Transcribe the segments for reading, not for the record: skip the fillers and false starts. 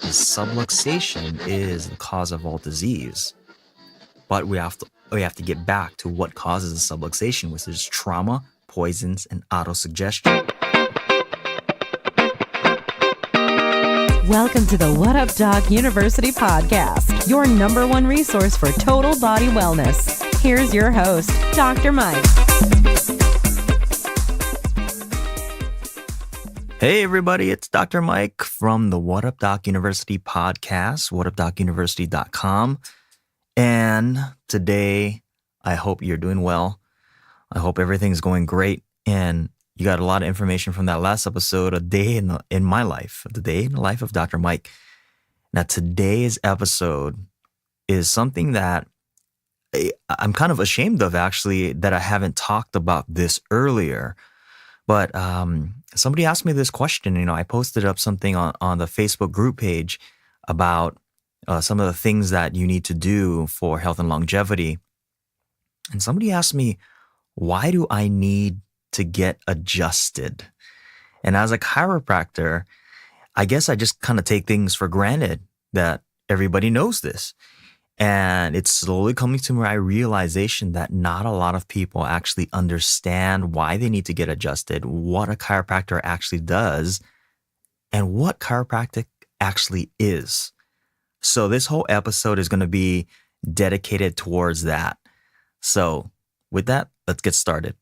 Subluxation is the cause of all disease, but we have to get back to what causes the subluxation, which is trauma, poisons, and autosuggestion. Welcome to the What Up Doc University podcast, your number one resource for total body wellness. Here's your host, Dr. Mike. Hey everybody, it's Dr. Mike from the What Up Doc University podcast, whatupdocuniversity.com. And today, I hope you're doing well. I hope everything's going great. And you got a lot of information from that last episode, A Day in My Life, The Day in the Life of Dr. Mike. Now, today's episode is something that I'm kind of ashamed of, actually, that I haven't talked about this earlier. But somebody asked me this question. I posted up something on the Facebook group page about some of the things that you need to do for health and longevity. And somebody asked me, why do I need to get adjusted? And as a chiropractor, I guess I just kind of take things for granted that everybody knows this. And it's slowly coming to my realization that not a lot of people actually understand why they need to get adjusted, what a chiropractor actually does, and what chiropractic actually is. So this whole episode is going to be dedicated towards that. So with that, let's get started.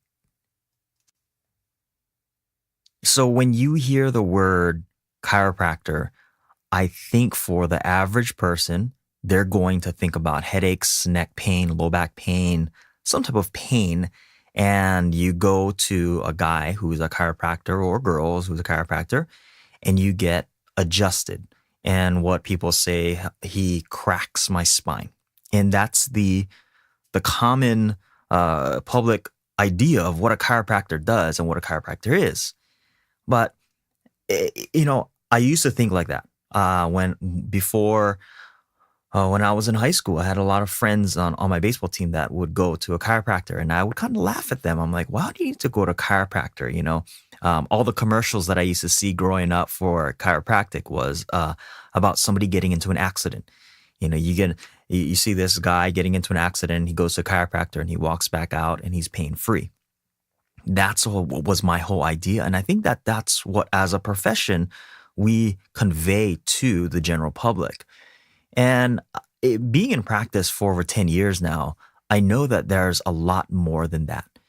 So when you hear the word chiropractor, I think for the average person, they're going to think about headaches, neck pain, low back pain, some type of pain. And you go to a guy who's a chiropractor or girls who's a chiropractor, and you get adjusted. And what people say, he cracks my spine. And that's the common public idea of what a chiropractor does and what a chiropractor is. But, I used to think like that when I was in high school. I had a lot of friends on my baseball team that would go to a chiropractor, and I would kind of laugh at them. I'm like, why do you need to go to a chiropractor? All the commercials that I used to see growing up for chiropractic was about somebody getting into an accident. You see this guy getting into an accident, he goes to a chiropractor and he walks back out and he's pain free. That's what was my whole idea. And I think that that's what, as a profession, we convey to the general public. And being in practice for over 10 years now, I know that there's a lot more than that.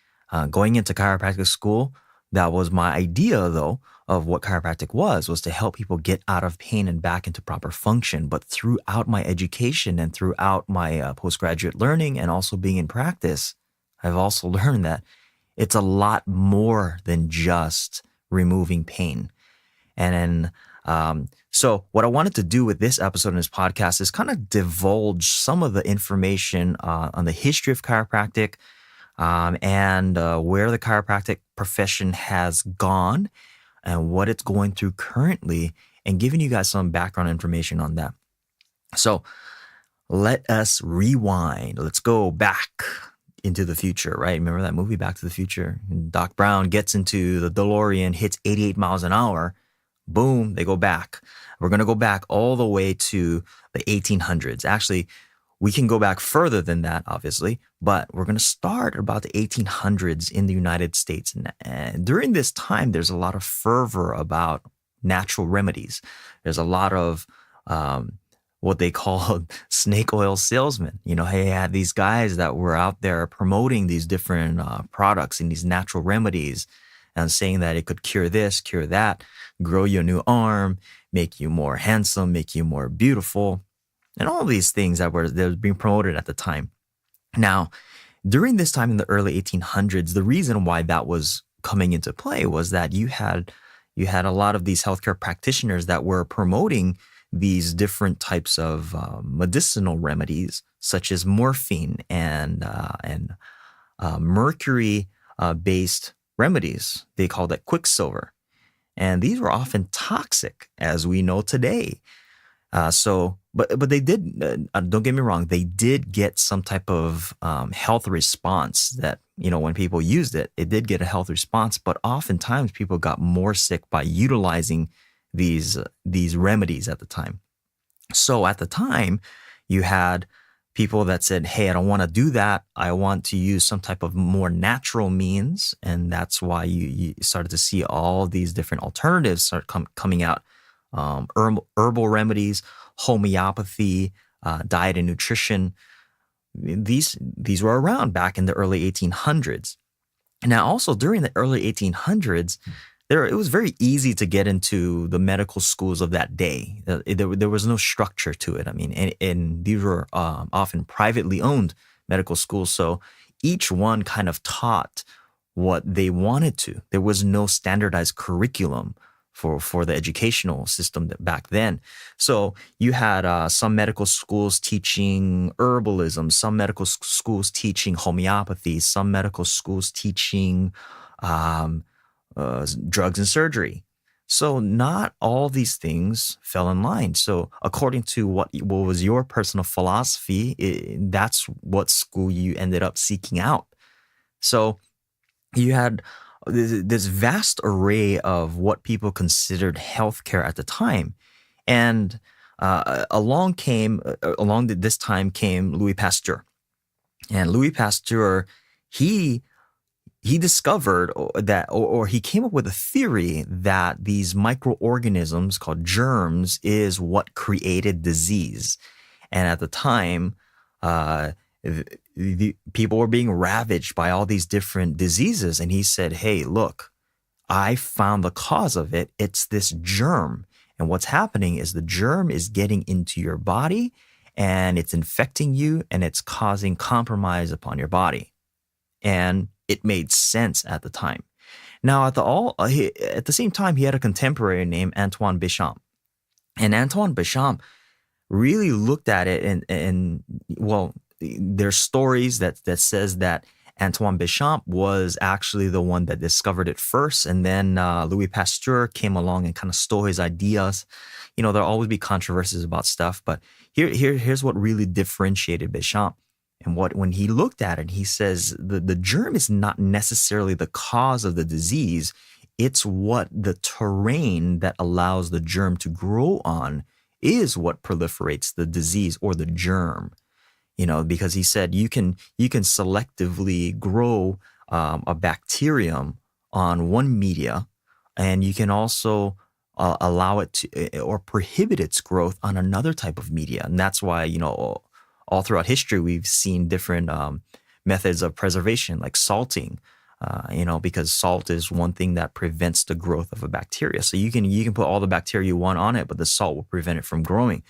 Going into chiropractic school, that was my idea, though, of what chiropractic was to help people get out of pain and back into proper function. But throughout my education and throughout my postgraduate learning and also being in practice, I've also learned that it's a lot more than just removing pain. And so what I wanted to do with this episode in this podcast is kind of divulge some of the information on the history of chiropractic and where the chiropractic profession has gone and what it's going through currently, and giving you guys some background information on that. So let us rewind. Let's go back into the future, right? Remember that movie, Back to the Future? And Doc Brown gets into the DeLorean, hits 88 miles an hour. Boom, they go back. We're going to go back all the way to the 1800s. Actually, we can go back further than that, obviously, but we're going to start about the 1800s in the United States. And during this time, there's a lot of fervor about natural remedies. There's a lot of what they call snake oil salesmen. They had these guys that were out there promoting these different products and these natural remedies, and saying that it could cure this, cure that, grow your new arm, make you more handsome, make you more beautiful, and all these things that were being promoted at the time. Now, during this time in the early 1800s, the reason why that was coming into play was that you had a lot of these healthcare practitioners that were promoting these different types of medicinal remedies, such as morphine and mercury-based remedies. They called it quicksilver. And these were often toxic, as we know today. But they did, don't get me wrong, they did get some type of health response that, when people used it, it did get a health response. But oftentimes people got more sick by utilizing these remedies at the time. So at the time, you had people that said, hey, I don't want to do that. I want to use some type of more natural means. And that's why you started to see all these different alternatives start coming out. Herbal remedies, homeopathy, diet and nutrition. These were around back in the early 1800s. Now, also during the early 1800s, it was very easy to get into the medical schools of that day. There was no structure to it. I mean, and these were often privately owned medical schools. So each one kind of taught what they wanted to. There was no standardized curriculum for the educational system back then. So you had some medical schools teaching herbalism, some medical schools teaching homeopathy, some medical schools teaching drugs and surgery. So not all these things fell in line. So according to what was your personal philosophy, that's what school you ended up seeking out. So you had this vast array of what people considered healthcare at the time. And along this time came Louis Pasteur. And Louis Pasteur, he discovered that, or he came up with a theory that these microorganisms called germs is what created disease. And at the time, the people were being ravaged by all these different diseases. And he said, hey, look, I found the cause of it. It's this germ. And what's happening is the germ is getting into your body and it's infecting you and it's causing compromise upon your body. And it made sense at the time. Now, at the same time, he had a contemporary named Antoine Bechamp. And Antoine Bechamp really looked at it and there's stories that says that Antoine Bechamp was actually the one that discovered it first. And then Louis Pasteur came along and kind of stole his ideas. You know, there'll always be controversies about stuff, but here's what really differentiated Bechamp. And when he looked at it, he says the germ is not necessarily the cause of the disease. It's what the terrain that allows the germ to grow on is what proliferates the disease or the germ. You know, because he said you can selectively grow a bacterium on one media, and you can also allow it to or prohibit its growth on another type of media. And that's why, you know, all throughout history, we've seen different methods of preservation, like salting, because salt is one thing that prevents the growth of a bacteria. So you can put all the bacteria you want on it, but the salt will prevent it from growing.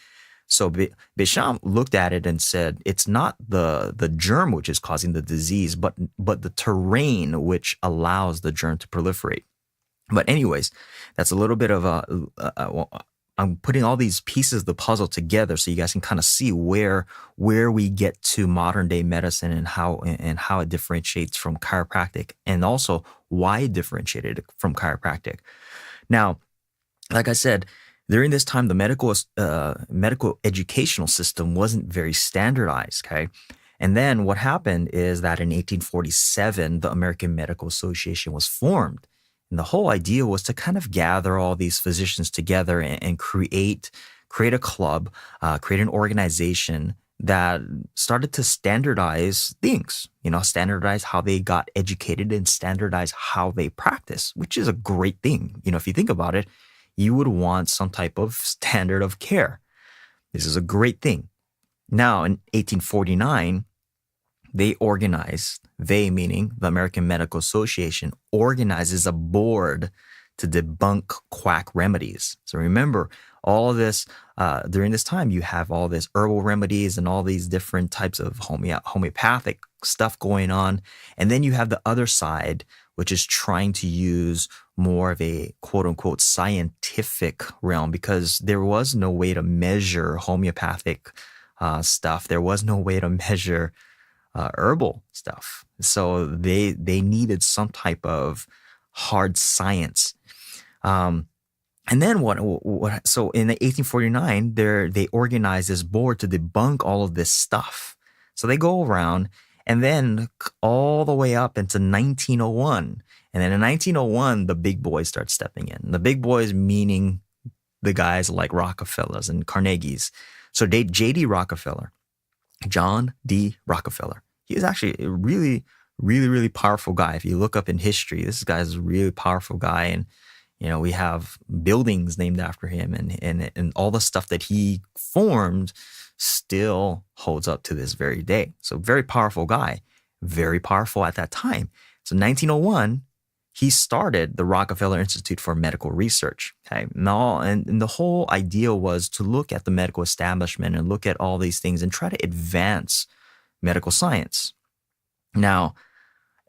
So Bechamp looked at it and said, it's not the germ which is causing the disease, but the terrain which allows the germ to proliferate. But anyways, that's a little bit of I'm putting all these pieces of the puzzle together so you guys can kind of see where we get to modern day medicine and how it differentiates from chiropractic, and also why it differentiated from chiropractic. Now, like I said, during this time, the medical educational system wasn't very standardized, okay? And then what happened is that in 1847, the American Medical Association was formed. And the whole idea was to kind of gather all these physicians together and create a club, create an organization that started to standardize things, standardize how they got educated and standardize how they practice, which is a great thing. If you think about it, you would want some type of standard of care. This is a great thing. Now, in 1849, they meaning the American Medical Association, organizes a board to debunk quack remedies. So remember, all of this, during this time, you have all this herbal remedies and all these different types of homeopathic stuff going on. And then you have the other side, which is trying to use more of a quote unquote scientific realm, because there was no way to measure homeopathic stuff. There was no way to measure herbal stuff. So they needed some type of hard science. And then so in 1849, they organized this board to debunk all of this stuff. So they go around, and then all the way up into 1901. And then in 1901, the big boys start stepping in. The big boys meaning the guys like Rockefellers and Carnegies. So J.D. Rockefeller, John D. Rockefeller, he is actually a really, really, really powerful guy. If you look up in history, this guy's a really powerful guy. And, we have buildings named after him, and all the stuff that he formed still holds up to this very day. So very powerful guy, very powerful at that time. So 1901, he started the Rockefeller Institute for Medical Research. Okay, and the whole idea was to look at the medical establishment and look at all these things and try to advance medical science. Now,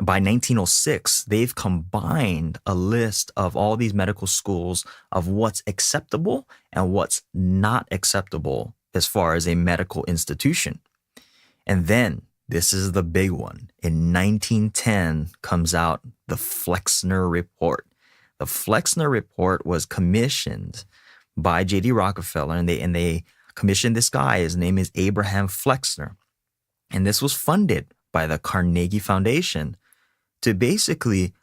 by 1906, they've combined a list of all these medical schools of what's acceptable and what's not acceptable as far as a medical institution. And then, this is the big one. In 1910 comes out the Flexner Report. The Flexner Report was commissioned by J.D. Rockefeller, and they commissioned this guy. His name is Abraham Flexner. And this was funded by the Carnegie Foundation to basically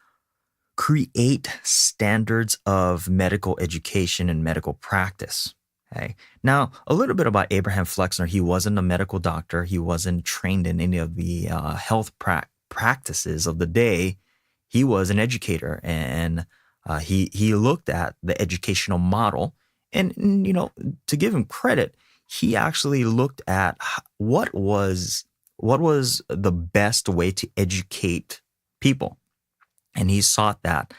create standards of medical education and medical practice. Okay. Now, a little bit about Abraham Flexner. He wasn't a medical doctor. He wasn't trained in any of the health practices of the day. He was an educator, and he looked at the educational model. And to give him credit, he actually looked at what was the best way to educate people. And he sought that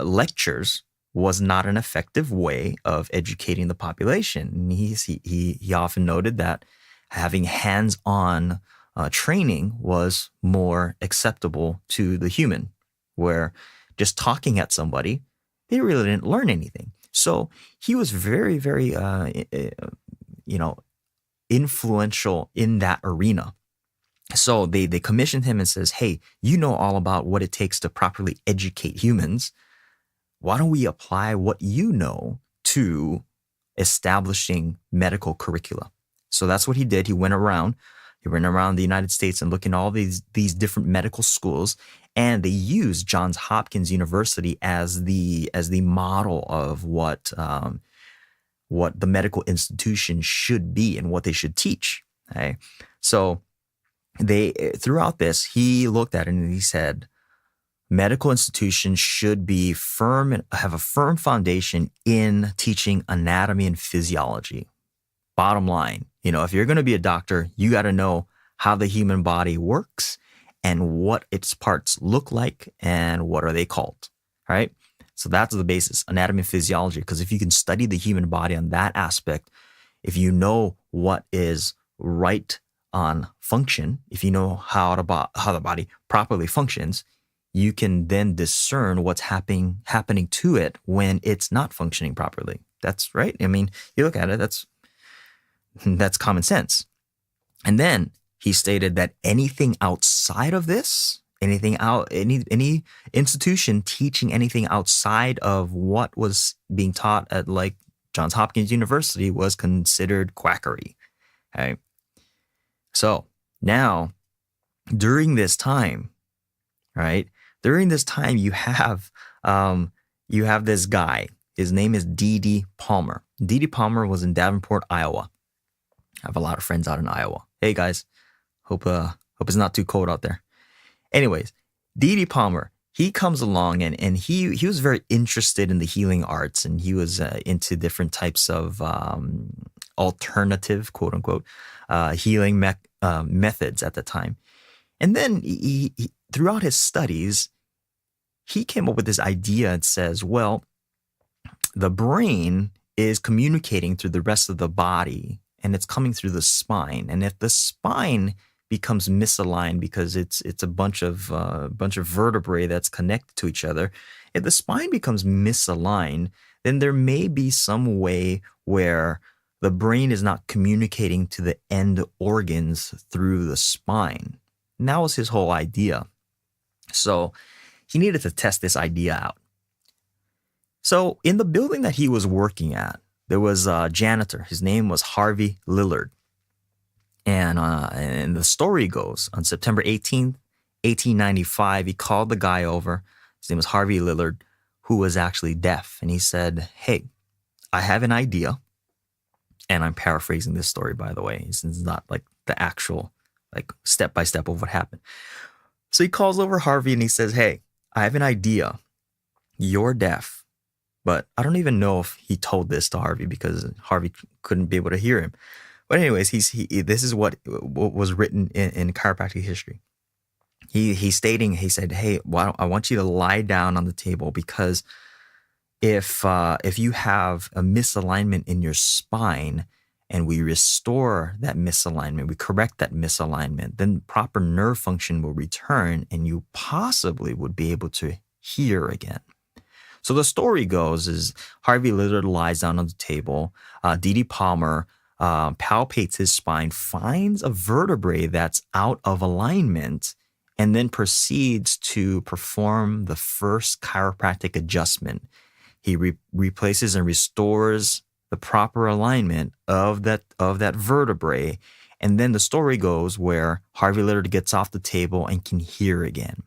lectures was not an effective way of educating the population. And he often noted that having hands-on training was more acceptable to the human, where just talking at somebody, they really didn't learn anything. So he was very, very, influential in that arena. So they commissioned him and says, hey, you know all about what it takes to properly educate humans. Why don't we apply what you know to establishing medical curricula? So that's what he did. He went around the United States and looking at all these different medical schools, and they used Johns Hopkins University as the model of what the medical institution should be and what they should teach. Okay? So throughout this, he looked at it and he said, medical institutions should be firm and have a firm foundation in teaching anatomy and physiology. Bottom line, if you're going to be a doctor, you got to know how the human body works and what its parts look like and what are they called, right? So that's the basis, anatomy and physiology, because if you can study the human body on that aspect, if you know what is right on function, if you know how the body properly functions, you can then discern what's happening to it when it's not functioning properly. That's right. I mean, you look at it, that's common sense. And then he stated that anything outside of this, any institution teaching anything outside of what was being taught at like Johns Hopkins University was considered quackery. Okay. So now, during this time, right? During this time, you have this guy. His name is D.D. Palmer. D.D. Palmer was in Davenport, Iowa. I have a lot of friends out in Iowa. Hey guys, hope it's not too cold out there. Anyways, D.D. Palmer, he comes along and he was very interested in the healing arts, and he was into different types of alternative, quote unquote, healing methods at the time. And then he throughout his studies, he came up with this idea and says, well, the brain is communicating through the rest of the body, and it's coming through the spine. And if the spine becomes misaligned because it's a bunch of vertebrae that's connected to each other, if the spine becomes misaligned, then there may be some way where the brain is not communicating to the end organs through the spine. And that was his whole idea. So he needed to test this idea out. So in the building that he was working at, there was a janitor. His name was Harvey Lillard. And the story goes, on September 18th, 1895, he called the guy over. His name was Harvey Lillard, who was actually deaf. And he said, hey, I have an idea. And I'm paraphrasing this story, by the way. It's not like the actual, like step by step of what happened. So he calls over Harvey and he says, hey, I have an idea. You're deaf. But I don't even know if he told this to Harvey because Harvey couldn't be able to hear him. But anyways, this is what was written in chiropractic history. He said, hey, I want you to lie down on the table because if you have a misalignment in your spine and we restore that misalignment, we correct that misalignment, then proper nerve function will return and you possibly would be able to hear again. So the story goes is Harvey Lillard lies down on the table. D.D. Palmer palpates his spine, finds a vertebrae that's out of alignment, and then proceeds to perform the first chiropractic adjustment. He replaces and restores the proper alignment of that vertebrae. And then the story goes where Harvey Lillard gets off the table and can hear again.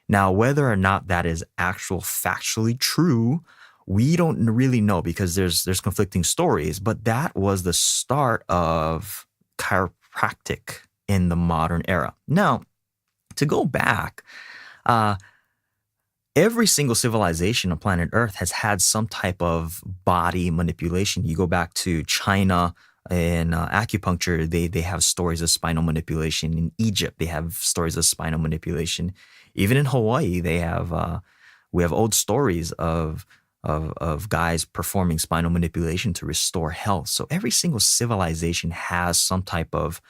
Now, whether or not that is factually true, we don't really know because there's conflicting stories, but that was the start of chiropractic in the modern era. Now, to go back, every single civilization on planet Earth has had some type of body manipulation. You go back to China in acupuncture, they have stories of spinal manipulation. In Egypt, they have stories of spinal manipulation. Even in Hawaii, we have old stories of guys performing spinal manipulation to restore health. So every single civilization has some type of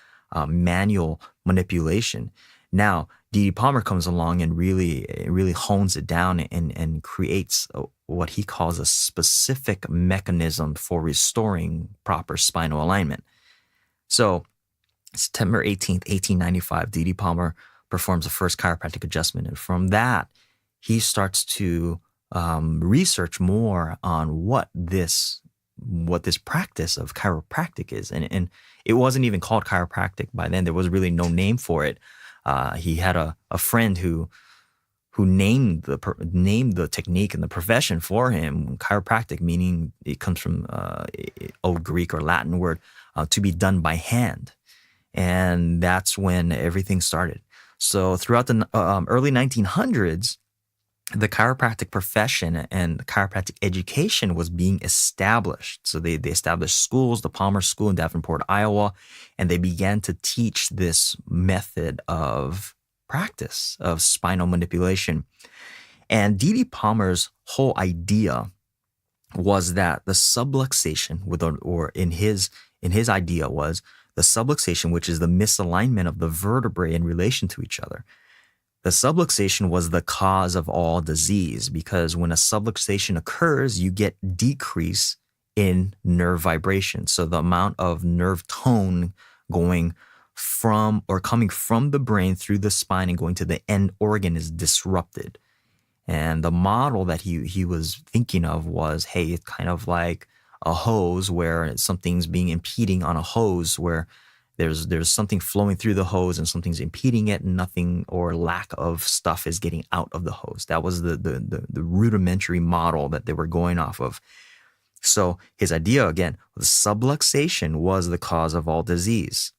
manual manipulation. Now, D.D. Palmer comes along and really hones it down and creates what he calls a specific mechanism for restoring proper spinal alignment. So September 18th, 1895, D.D. Palmer performs the first chiropractic adjustment. And from that, he starts to research more on what this practice of chiropractic is. And it wasn't even called chiropractic by then. There was really no name for it. He had a friend who named the technique and the profession for him, chiropractic, meaning it comes from old Greek or Latin word, to be done by hand. And that's when everything started. So throughout the early 1900s, the chiropractic profession and chiropractic education was being established. So they established schools, the Palmer School in Davenport, Iowa, and they began to teach this method of practice of spinal manipulation. And D.D. Palmer's whole idea was that the subluxation, in his idea was the subluxation, which is the misalignment of the vertebrae in relation to each other. The subluxation was the cause of all disease because when a subluxation occurs, you get decrease in nerve vibration. So the amount of nerve tone going from or coming from the brain through the spine and going to the end organ is disrupted. And the model that he was thinking of was, hey, it's kind of like a hose where something's being impeding on a hose where there's something flowing through the hose and something's impeding it and nothing or lack of stuff is getting out of the hose. That was the rudimentary model that they were going off of. So his idea, again, the subluxation was the cause of all disease.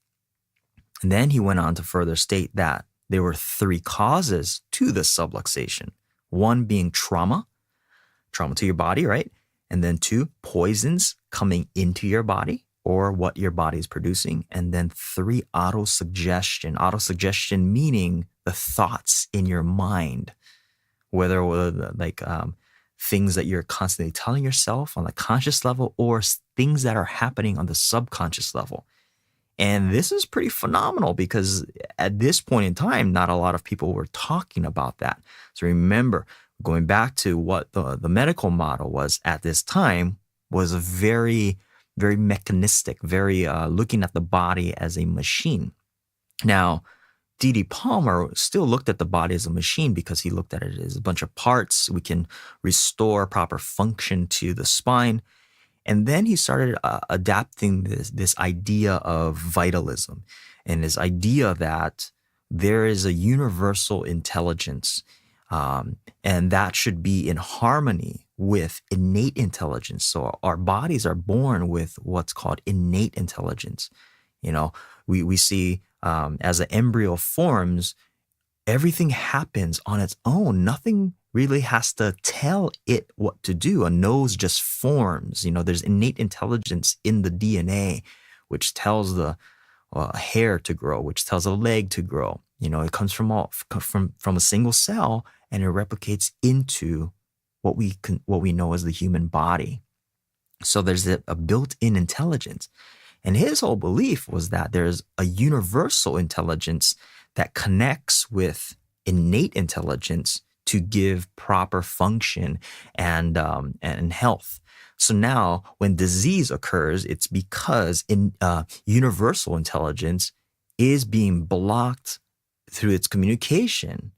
And then he went on to further state that there were three causes to the subluxation. One being trauma to your body, right? And then two, poisons coming into your body or what your body is producing. And then three, autosuggestion. Autosuggestion meaning the thoughts in your mind, whether things that you're constantly telling yourself on the conscious level or things that are happening on the subconscious level. And this is pretty phenomenal because at this point in time, not a lot of people were talking about that. So remember, going back to what the medical model was at this time was a very, very mechanistic, very looking at the body as a machine. Now, D.D. Palmer still looked at the body as a machine because he looked at it as a bunch of parts. We can restore proper function to the spine. And then he started adapting this idea of vitalism and this idea that there is a universal intelligence And that should be in harmony with innate intelligence. So our bodies are born with what's called innate intelligence. We see as an embryo forms, everything happens on its own. Nothing really has to tell it what to do. A nose just forms. There's innate intelligence in the DNA, which tells the hair to grow, which tells a leg to grow. It comes from a single cell, and it replicates into what we know as the human body. So there's a built-in intelligence. And his whole belief was that there's a universal intelligence that connects with innate intelligence to give proper function and health. So now when disease occurs, it's because universal intelligence is being blocked through its communication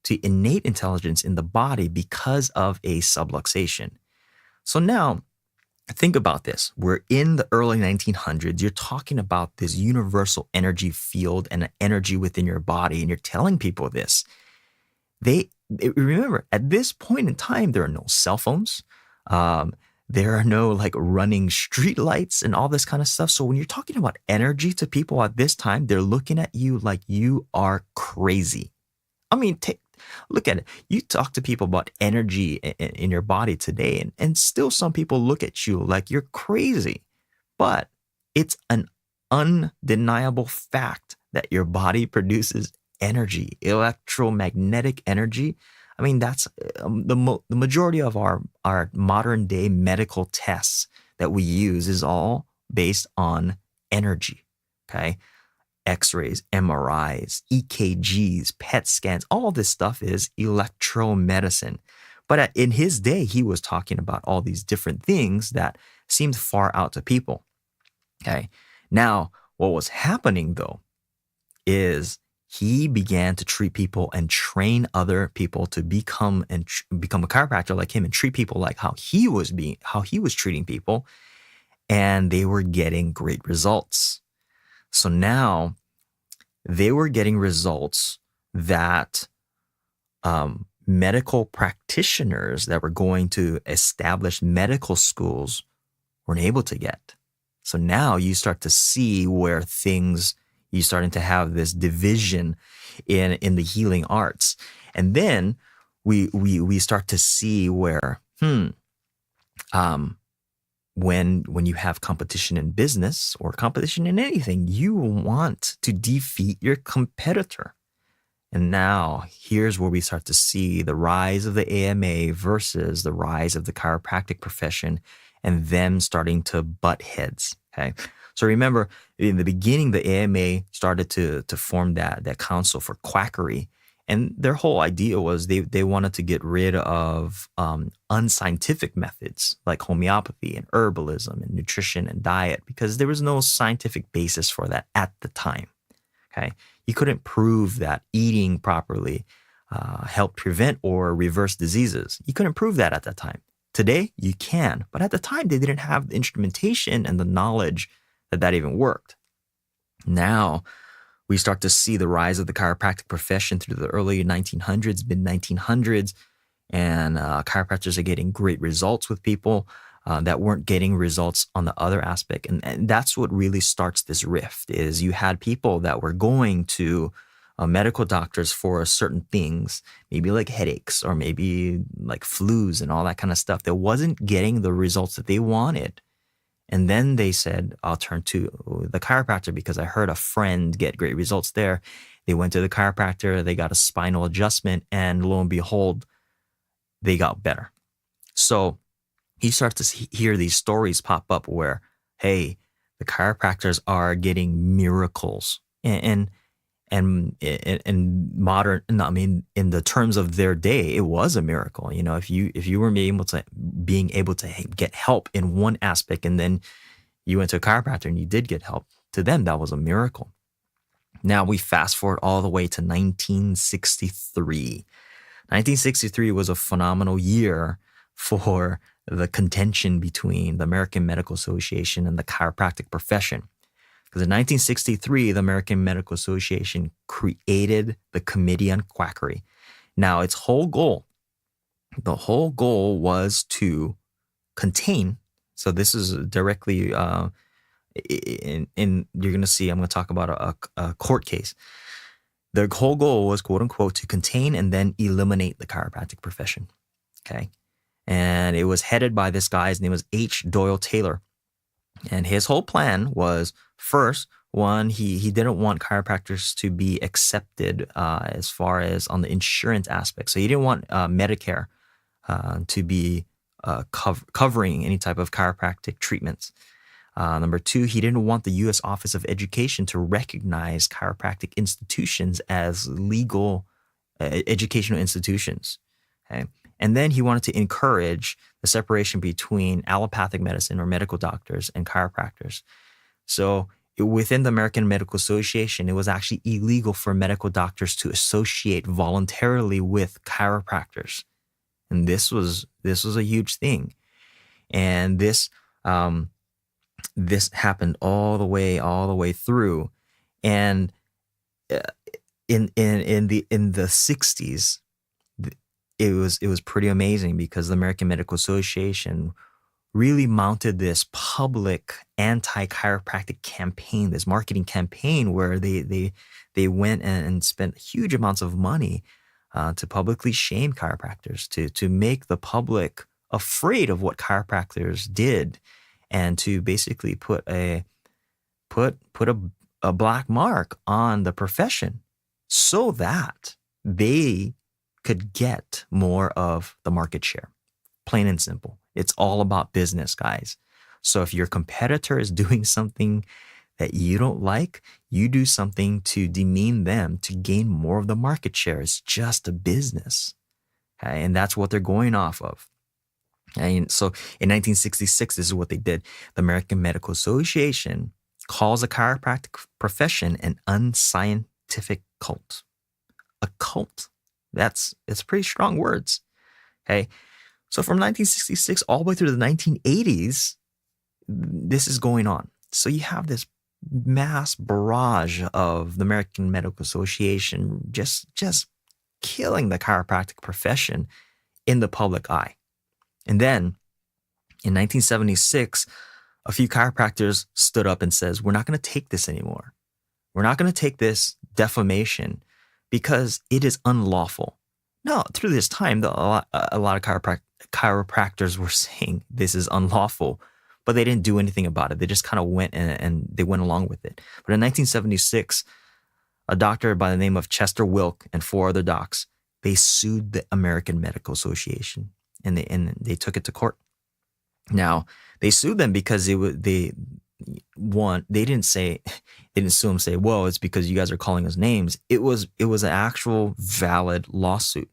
to innate intelligence in the body because of a subluxation. So now think about this. We're in the early 1900s. You're talking about this universal energy field and energy within your body, and you're telling people this. Remember, at this point in time, there are no cell phones. There are no running street lights and all this kind of stuff. So when you're talking about energy to people at this time, they're looking at you like you are crazy. I mean, look at it. You talk to people about energy in your body today, and still some people look at you like you're crazy. But it's an undeniable fact that your body produces energy, electromagnetic energy. I mean, that's the majority of our modern day medical tests that we use is all based on energy, okay? X-rays, MRIs, EKGs, PET scans, all this stuff is electromedicine. But in his day, he was talking about all these different things that seemed far out to people, okay? Now, what was happening though is he began to treat people and train other people to become a chiropractor like him and treat people like how he was treating people, and they were getting great results. So now they were getting results that medical practitioners that were going to establish medical schools weren't able to get. So now you start to see where you're starting to have this division in the healing arts. And then we start to see where, when you have competition in business or competition in anything, you want to defeat your competitor. And now here's where we start to see the rise of the AMA versus the rise of the chiropractic profession and them starting to butt heads, okay? So remember, in the beginning, the AMA started to form that council for quackery. And their whole idea was they wanted to get rid of unscientific methods like homeopathy and herbalism and nutrition and diet, because there was no scientific basis for that at the time, okay? You couldn't prove that eating properly helped prevent or reverse diseases. You couldn't prove that at that time. Today, you can. But at the time, they didn't have the instrumentation and the knowledge that even worked. Now, we start to see the rise of the chiropractic profession through the early 1900s, mid-1900s, and chiropractors are getting great results with people that weren't getting results on the other aspect. And that's what really starts this rift, is you had people that were going to medical doctors for certain things, maybe like headaches or maybe like flus and all that kind of stuff, that wasn't getting the results that they wanted. And then they said, I'll turn to the chiropractor because I heard a friend get great results there. They went to the chiropractor, they got a spinal adjustment, and lo and behold, they got better. So he starts to hear these stories pop up where, hey, the chiropractors are getting miracles. And modern, I mean, in the terms of their day, it was a miracle. You know, if you were being able to get help in one aspect, and then you went to a chiropractor and you did get help, to them that was a miracle. Now we fast forward all the way to 1963. 1963 was a phenomenal year for the contention between the American Medical Association and the chiropractic profession. Because in 1963, the American Medical Association created the Committee on Quackery. Now, the whole goal was to contain. So this is directly in you're going to see, I'm going to talk about a court case. The whole goal was, quote unquote, to contain and then eliminate the chiropractic profession. Okay. And it was headed by this guy. His name was H. Doyle Taylor. And his whole plan was, first, one, he didn't want chiropractors to be accepted as far as on the insurance aspect. So he didn't want Medicare to be covering any type of chiropractic treatments. Number two, he didn't want the U.S. Office of Education to recognize chiropractic institutions as legal educational institutions. Okay? And then he wanted to encourage the separation between allopathic medicine or medical doctors and chiropractors. So within the American Medical Association, it was actually illegal for medical doctors to associate voluntarily with chiropractors. And this was a huge thing. And this happened all the way through. And in the 60s, it was pretty amazing because the American Medical Association really mounted this public anti-chiropractic campaign, this marketing campaign where they went and spent huge amounts of money to publicly shame chiropractors, to make the public afraid of what chiropractors did, and to basically put a black mark on the profession so that they could get more of the market share. Plain and simple. It's all about business, guys. So if your competitor is doing something that you don't like, you do something to demean them to gain more of the market share. It's just a business. Okay? And that's what they're going off of. And so in 1966, this is what they did. The American Medical Association calls the chiropractic profession an unscientific cult. A cult. It's pretty strong words. Okay. So from 1966 all the way through the 1980s, this is going on. So you have this mass barrage of the American Medical Association just killing the chiropractic profession in the public eye. And then in 1976, a few chiropractors stood up and says, we're not going to take this anymore. We're not going to take this defamation because it is unlawful. Now, through this time, a lot of chiropractors were saying this is unlawful, but they didn't do anything about it. They just kind of went and they went along with it. But in 1976, a doctor by the name of Chester Wilk and 4 other docs, they sued the American Medical Association, and they took it to court. Now, they sued them because they didn't sue them, say, well, it's because you guys are calling us names. It was an actual valid lawsuit.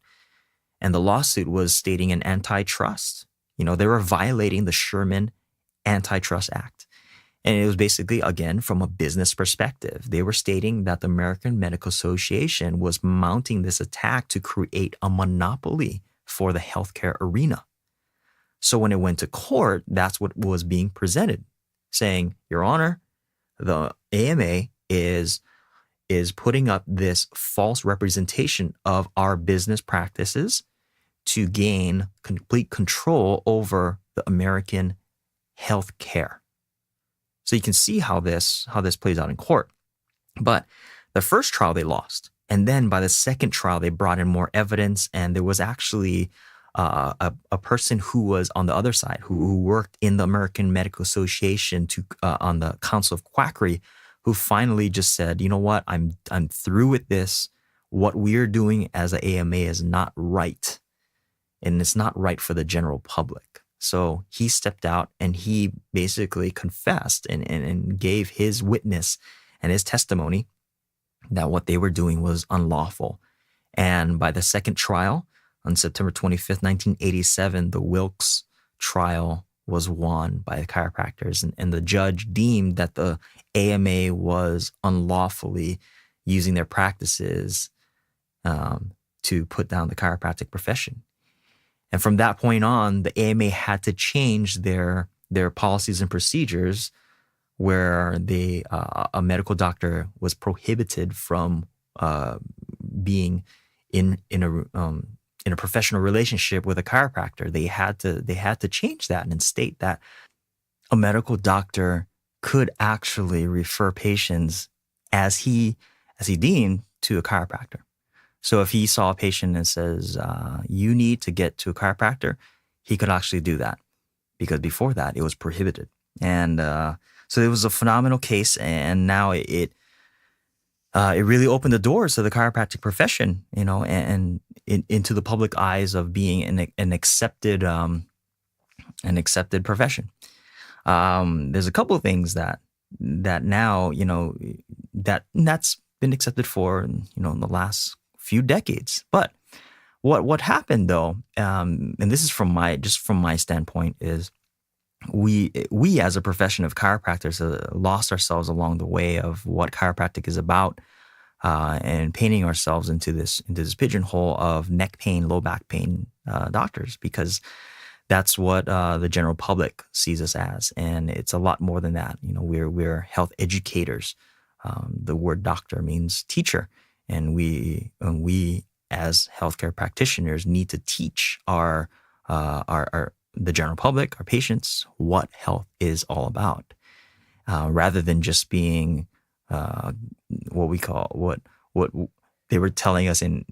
And the lawsuit was stating an antitrust. They were violating the Sherman Antitrust Act. And it was basically, again, from a business perspective. They were stating that the American Medical Association was mounting this attack to create a monopoly for the healthcare arena. So when it went to court, that's what was being presented, saying, Your Honor, the AMA is putting up this false representation of our business practices to gain complete control over the American health care. So you can see how this plays out in court. But the first trial they lost. And then by the second trial, they brought in more evidence. And there was actually a person who was on the other side, who worked in the American Medical Association on the Council of Quackery, who finally just said, you know what, I'm through with this. What we're doing as an AMA is not right. And it's not right for the general public. So he stepped out and he basically confessed and gave his witness and his testimony that what they were doing was unlawful. And by the second trial, on September 25th, 1987, the Wilkes trial was won by the chiropractors. And the judge deemed that the AMA was unlawfully using their practices to put down the chiropractic profession. And from that point on, the AMA had to change their policies and procedures where a medical doctor was prohibited from being in a professional relationship with a chiropractor. They had to change that and state that a medical doctor could actually refer patients as he deemed to a chiropractor. So if he saw a patient and says, you need to get to a chiropractor, he could actually do that, because before that it was prohibited. And so it was a phenomenal case, and now it really opened the doors to the chiropractic profession, and into the public eyes of being an accepted profession. There's a couple of things that now, that's been accepted for, in the last few decades. But what happened though, and this is from my standpoint, is we as a profession of chiropractors lost ourselves along the way of what chiropractic is about, and painting ourselves into this pigeonhole of neck pain, low back pain doctors, because that's what the general public sees us as, and it's a lot more than that. We're health educators. The word doctor means teacher, and we as healthcare practitioners need to teach our the general public, our patients, what health is all about, rather than just being what they were telling us in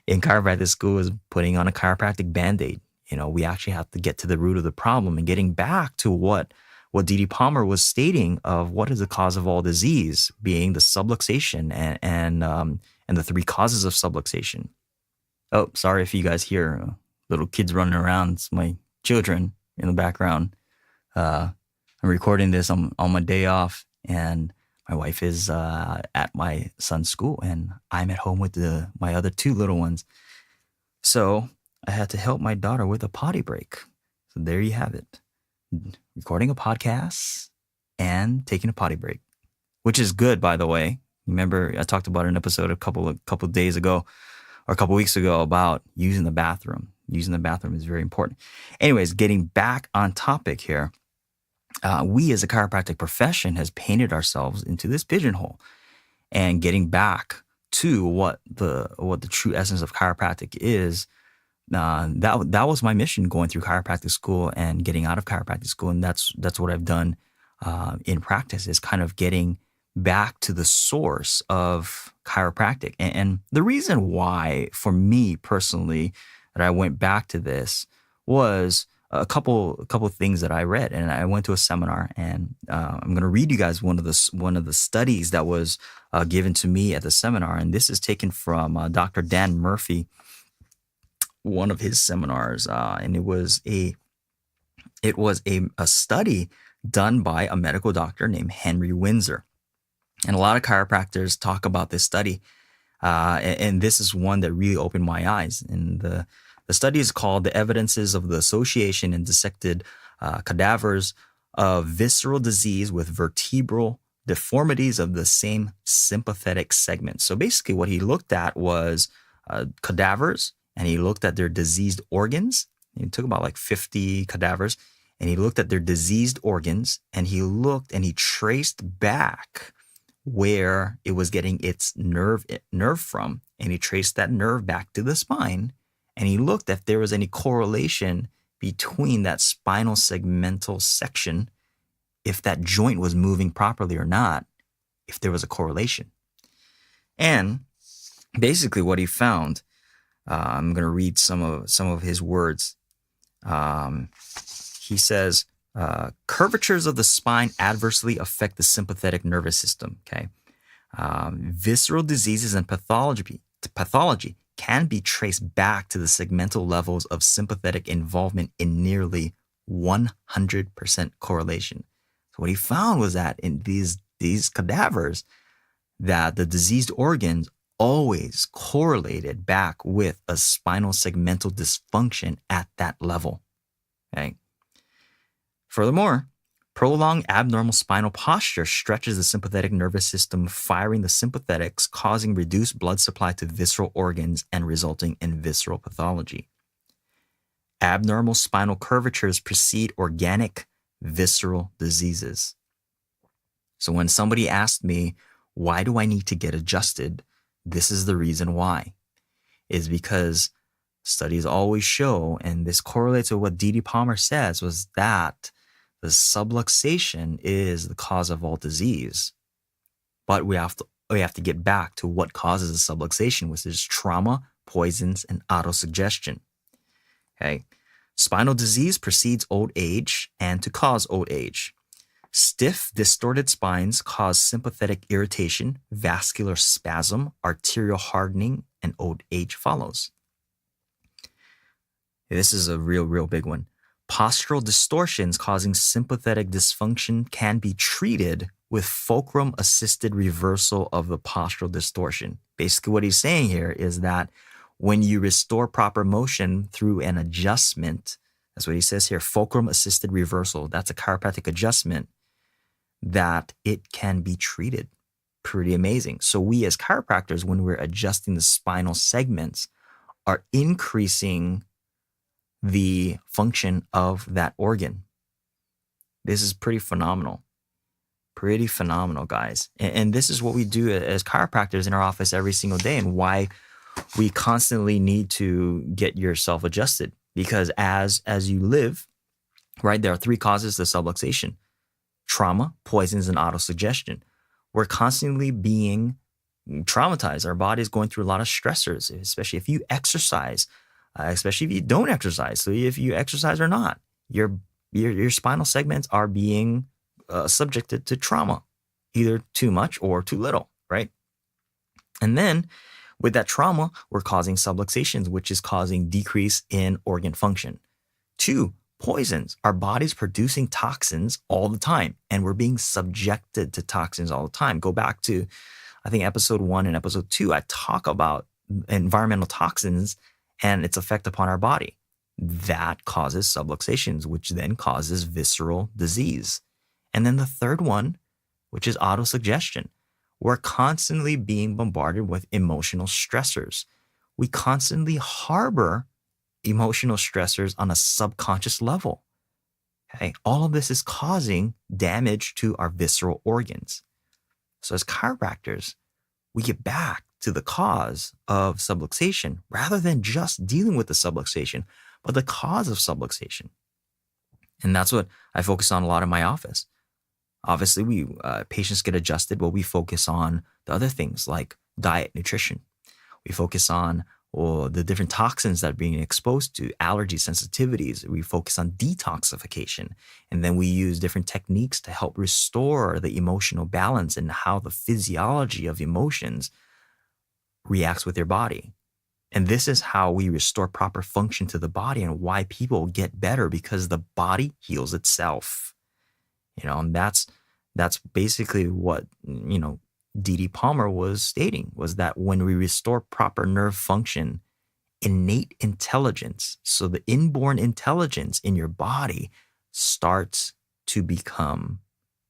chiropractic school is putting on a chiropractic Band-Aid. We actually have to get to the root of the problem and getting back to what D.D. Palmer was stating of what is the cause of all disease, being the subluxation and the three causes of subluxation. Oh, sorry if you guys hear little kids running around. It's my children in the background. I'm recording this on my day off, and my wife is at my son's school, and I'm at home with my other two little ones. So I had to help my daughter with a potty break. So there you have it. Recording a podcast and taking a potty break, which is good, by the way. Remember, I talked about an episode a couple of days ago or a couple weeks ago about using the bathroom. Using the bathroom is very important. Anyways, getting back on topic here, we as a chiropractic profession has painted ourselves into this pigeonhole, and getting back to what the true essence of chiropractic is. That was my mission going through chiropractic school and getting out of chiropractic school, and that's what I've done in practice, is kind of getting back to the source of chiropractic. And the reason why, for me personally, that I went back to this was a couple of things that I read, and I went to a seminar, and I'm going to read you guys one of the studies that was given to me at the seminar, and this is taken from Dr. Dan Murphy, one of his seminars, and it was a study done by a medical doctor named Henry Windsor. And a lot of chiropractors talk about this study, and this is one that really opened my eyes. And the study is called "The Evidences of the Association in Dissected Cadavers of Visceral Disease with Vertebral Deformities of the Same Sympathetic Segment." So basically what he looked at was cadavers, and he looked at their diseased organs. He took about like 50 cadavers, and he looked at their diseased organs, and he looked and he traced back where it was getting its nerve from, and he traced that nerve back to the spine, and he looked if there was any correlation between that spinal segmental section, if that joint was moving properly or not, if there was a correlation. And basically what he found, I'm going to read some of his words. He says, curvatures of the spine adversely affect the sympathetic nervous system. Okay, visceral diseases and pathology can be traced back to the segmental levels of sympathetic involvement in nearly 100% correlation. So what he found was that in these cadavers, that the diseased organs always correlated back with a spinal segmental dysfunction at that level. Okay. Furthermore, prolonged abnormal spinal posture stretches the sympathetic nervous system, firing the sympathetics, causing reduced blood supply to visceral organs and resulting in visceral pathology. Abnormal spinal curvatures precede organic visceral diseases. So when somebody asked me, why do I need to get adjusted? This is the reason why. is because studies always show, and this correlates with what D.D. Palmer says, was that the subluxation is the cause of all disease. But we have to get back to what causes the subluxation, which is trauma, poisons, and autosuggestion. Okay. Spinal disease precedes old age and to cause old age. Stiff, distorted spines cause sympathetic irritation, vascular spasm, arterial hardening, and old age follows. This is a real big one. Postural distortions causing sympathetic dysfunction can be treated with fulcrum-assisted reversal of the postural distortion. Basically, what he's saying here is that when you restore proper motion through an adjustment, that's what he says here, fulcrum-assisted reversal, that's a chiropractic adjustment, that it can be treated. Pretty amazing. So we as chiropractors, when we're adjusting the spinal segments, are increasing the function of that organ. This is pretty phenomenal. Pretty phenomenal, guys. And this is what we do as chiropractors in our office every single day, and why we constantly need to get yourself adjusted. Because as you live, right, there are three causes of subluxation: trauma, poisons, and autosuggestion. We're constantly being traumatized. Our body is going through a lot of stressors, especially if you exercise, especially if you don't exercise. So if you exercise or not, your spinal segments are being subjected to trauma, either too much or too little, right? And then with that trauma, we're causing subluxations, which is causing decrease in organ function. 2, poisons. Our body's producing toxins all the time, and we're being subjected to toxins all the time. Go back to, I think, episode 1 and episode 2, I talk about environmental toxins and its effect upon our body. That causes subluxations, which then causes visceral disease. And then the third one, which is autosuggestion. We're constantly being bombarded with emotional stressors. We constantly harbor emotional stressors on a subconscious level. Okay? All of this is causing damage to our visceral organs. So as chiropractors, we get back to the cause of subluxation rather than just dealing with the subluxation, but the cause of subluxation. And that's what I focus on a lot in my office. Obviously, patients get adjusted, but we focus on the other things like diet, nutrition. We focus on the different toxins that are being exposed to, allergy sensitivities. We focus on detoxification. And then we use different techniques to help restore the emotional balance and how the physiology of emotions reacts with your body. And this is how we restore proper function to the body and why people get better, because the body heals itself. And that's basically what, D.D. Palmer was stating, was that when we restore proper nerve function, innate intelligence, so the inborn intelligence in your body starts to become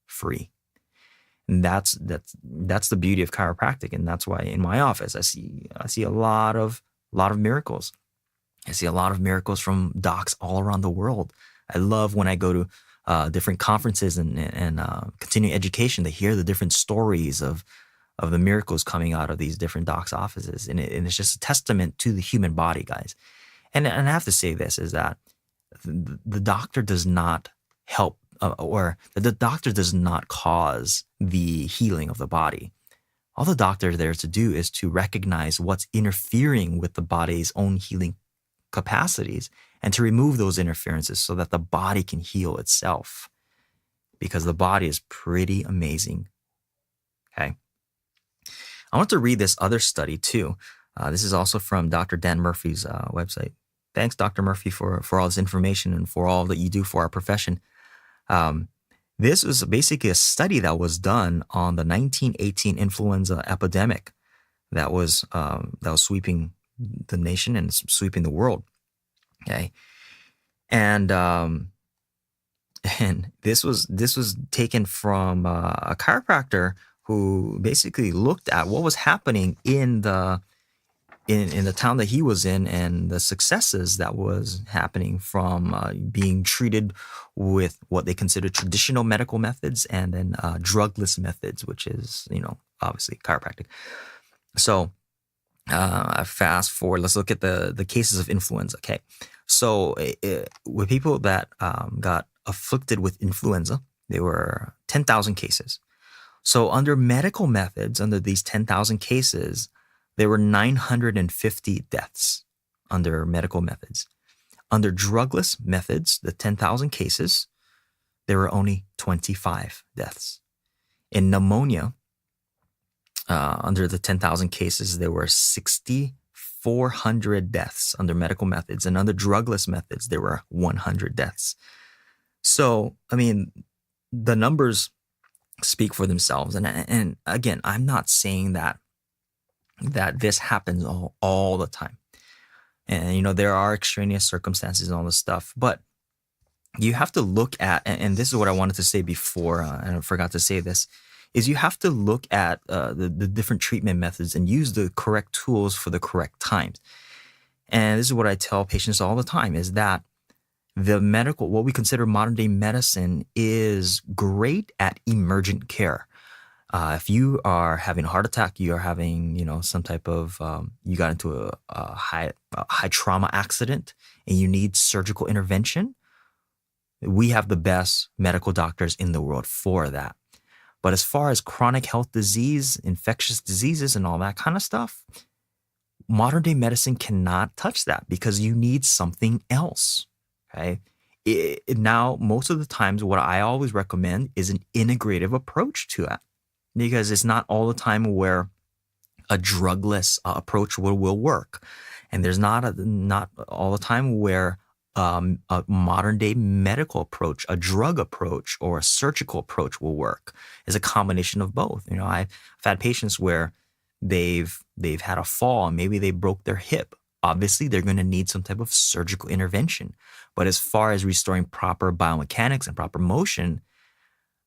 free. And that's the beauty of chiropractic. And that's why in my office, I see a lot of miracles. I see a lot of miracles from docs all around the world. I love when I go to different conferences and continuing education to hear the different stories of the miracles coming out of these different docs' offices. And it's just a testament to the human body, guys. And I have to say this, is that the doctor does not help or the doctor does not cause the healing of the body. All the doctor is there to do is to recognize what's interfering with the body's own healing capacities and to remove those interferences so that the body can heal itself, because the body is pretty amazing. Okay. I want to read this other study too. This is also from Dr. Dan Murphy's website. Thanks, Dr. Murphy, for all this information and for all that you do for our profession. This was basically a study that was done on the 1918 influenza epidemic that was sweeping the nation and sweeping the world. Okay, and this was taken from a chiropractor who basically looked at what was happening in the town that he was in and the successes that was happening from being treated with what they consider traditional medical methods and then drugless methods, which is obviously chiropractic. So Fast forward, let's look at the cases of influenza. Okay. So with people that got afflicted with influenza, there were 10,000 cases. So under medical methods, under these 10,000 cases, there were 950 deaths under medical methods. Under drugless methods, the 10,000 cases, there were only 25 deaths. In pneumonia, under the 10,000 cases, there were 6,400 deaths under medical methods. And under drugless methods, there were 100 deaths. So, I mean, the numbers speak for themselves. And again, I'm not saying that this happens all the time. And, you know, there are extraneous circumstances and all this stuff. But you have to look at, and this is what I wanted to say before, and I forgot to say this, is you have to look at the different treatment methods and use the correct tools for the correct times. And this is what I tell patients all the time, is that the medical, what we consider modern day medicine, is great at emergent care. If you are having a heart attack, you are having, you know, some type of, you got into a high trauma accident and you need surgical intervention, we have the best medical doctors in the world for that. But as far as chronic health disease, infectious diseases, and all that kind of stuff, modern day medicine cannot touch that because you need something else. Okay. Now, most of the times, what I always recommend is an integrative approach to it, because it's not all the time where a drugless approach will work, and there's not all the time where a modern day medical approach, a drug approach, or a surgical approach will work. Is a combination of both. You know, I've had patients where they've had a fall and maybe they broke their hip. Obviously, they're going to need some type of surgical intervention. But as far as restoring proper biomechanics and proper motion,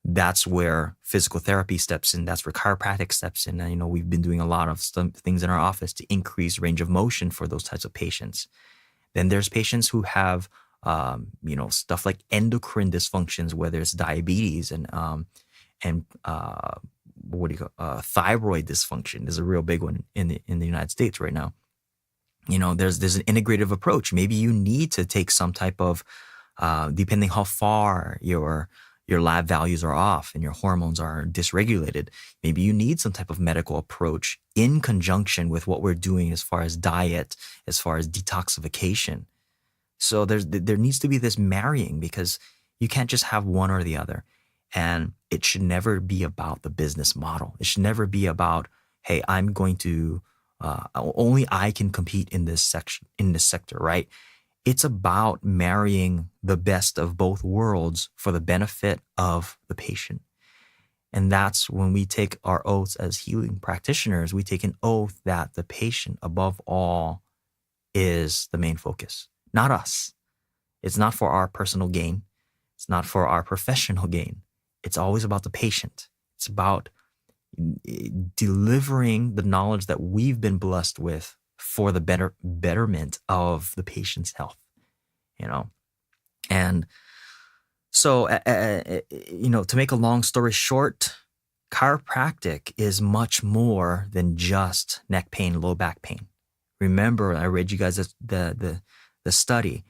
that's where physical therapy steps in. That's where chiropractic steps in. And, you know, we've been doing a lot of things in our office to increase range of motion for those types of patients. Then there's patients who have, you know, stuff like endocrine dysfunctions, whether it's diabetes and thyroid dysfunction is a real big one in the United States right now. You know, there's an integrative approach. Maybe you need to take some type of, depending how far your lab values are off and your hormones are dysregulated, maybe you need some type of medical approach in conjunction with what we're doing as far as diet, as far as detoxification. So there needs to be this marrying, because you can't just have one or the other. And it should never be about the business model. It should never be about, hey, I'm going to, only I can compete in this sector, right? It's about marrying the best of both worlds for the benefit of the patient. And that's when we take our oaths as healing practitioners. We take an oath that the patient, above all, is the main focus, not us. It's not for our personal gain. It's not for our professional gain. It's always about the patient. It's about delivering the knowledge that we've been blessed with for the betterment of the patient's health, you know? And so, you know, to make a long story short, chiropractic is much more than just neck pain, low back pain. Remember, I read you guys the study.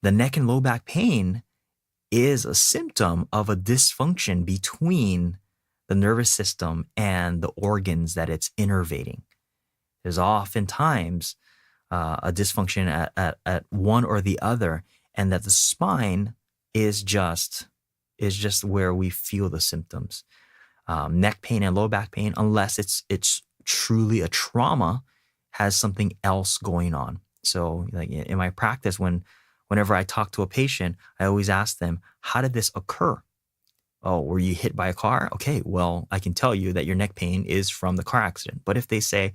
The neck and low back pain is a symptom of a dysfunction between the nervous system and the organs that it's innervating. There's oftentimes a dysfunction at one or the other, and that the spine is just where we feel the symptoms. Neck pain and low back pain, unless it's truly a trauma, has something else going on. So, like in my practice, whenever I talk to a patient, I always ask them, "How did this occur?" "Oh, were you hit by a car?" "Okay, well, I can tell you that your neck pain is from the car accident." But if they say,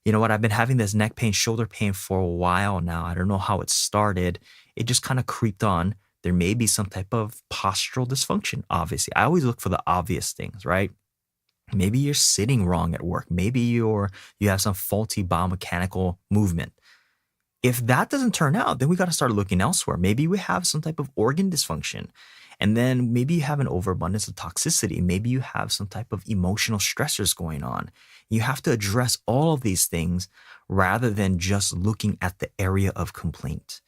"You know what, I've been having this neck pain, shoulder pain for a while now. I don't know how it started. It just kind of creeped on." There may be some type of postural dysfunction, obviously. I always look for the obvious things, right? Maybe you're sitting wrong at work. Maybe you have some faulty biomechanical movement. If that doesn't turn out, then we got to start looking elsewhere. Maybe we have some type of organ dysfunction. And then maybe you have an overabundance of toxicity. Maybe you have some type of emotional stressors going on. You have to address all of these things rather than just looking at the area of complaint.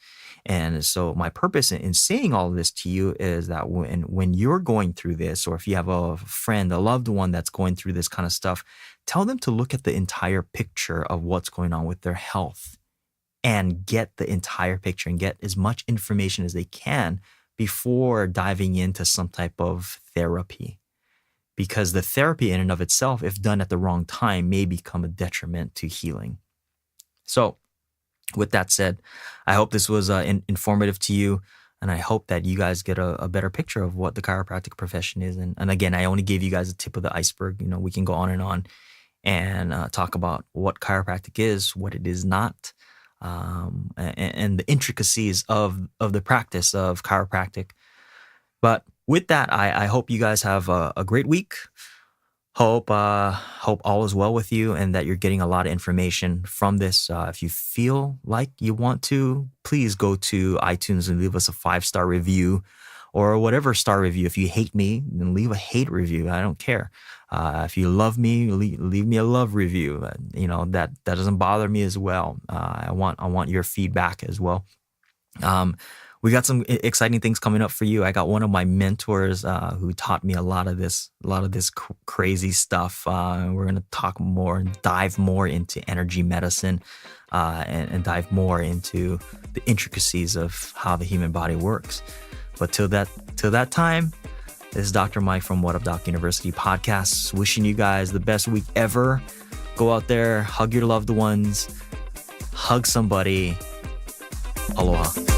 And so my purpose in saying all of this to you is that when you're going through this, or if you have a friend, a loved one that's going through this kind of stuff, tell them to look at the entire picture of what's going on with their health and get the entire picture and get as much information as they can before diving into some type of therapy. Because the therapy in and of itself, if done at the wrong time, may become a detriment to healing. So with that said, I hope this was informative to you. And I hope that you guys get a better picture of what the chiropractic profession is. And again, I only gave you guys a tip of the iceberg. We can go on and talk about what chiropractic is, what it is not, and the intricacies of the practice of chiropractic. But with that, I hope you guys have a great week. Hope all is well with you and that you're getting a lot of information from this. If you feel like you want to, please go to iTunes and leave us a 5-star review or whatever star review. If you hate me, then leave a hate review. I don't care. If you love me, leave me a love review. That doesn't bother me as well. I want your feedback as well. We got some exciting things coming up for you. I got one of my mentors who taught me a lot of this crazy stuff. We're going to talk more and dive more into energy medicine and dive more into the intricacies of how the human body works. But till that time, this is Dr. Mike from What Up Doc University Podcasts, wishing you guys the best week ever. Go out there, hug your loved ones, hug somebody. Aloha.